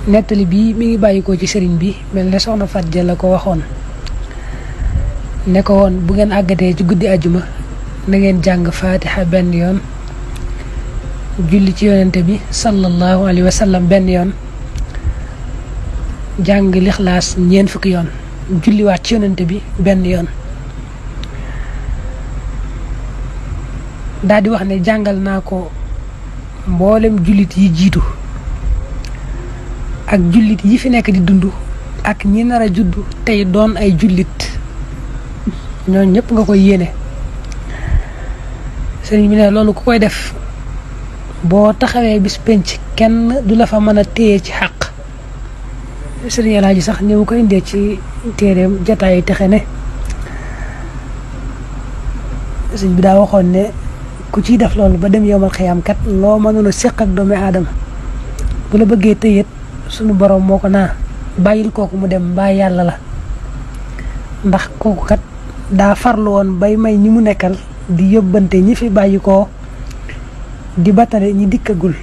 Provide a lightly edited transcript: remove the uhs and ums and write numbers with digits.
nettali bi mi ngi bàyyikoo ci sëriñ bi mel ne soxna Faat Ja la ko waxoon ne ko woon bu ngeen àggatee ci guddi ajuma na ngeen jàng fatiha benn yoon julli ci yonente bi sallallahu alayhi wa sallam benn yoon jàng lixlaas ñeent fukki yoon julliwaat ci yonente bi benn yoon daal di wax ne jàngal naa ko mboolem jullit yi jiitu ak jullit yi fi nekk di dund ak ñi nar a juddu tey doon ay jullit ñooñu ñëpp nga koy yéene sëriñ bi ne loolu ku koy def boo taxawee bis penc kenn du la fa mën a téye ci xàq sëriñ Alaaji sax ni mu ko indee ci téeréem jataayu texe ne sëriñ bi daa waxoon ne ku ciy def loolu ba dem yowmal xiyaam kat loo mënoon a séq ak doomi aadama bu la bëggee tëyeet sunu borom moo ko naa bàyyil kooku mu dem mbaa yàlla la ndax kooku kat daa farlu woon bay may ñi mu nekkal di yóbbante ñi fi bàyyi ko di batale ñi dikkagul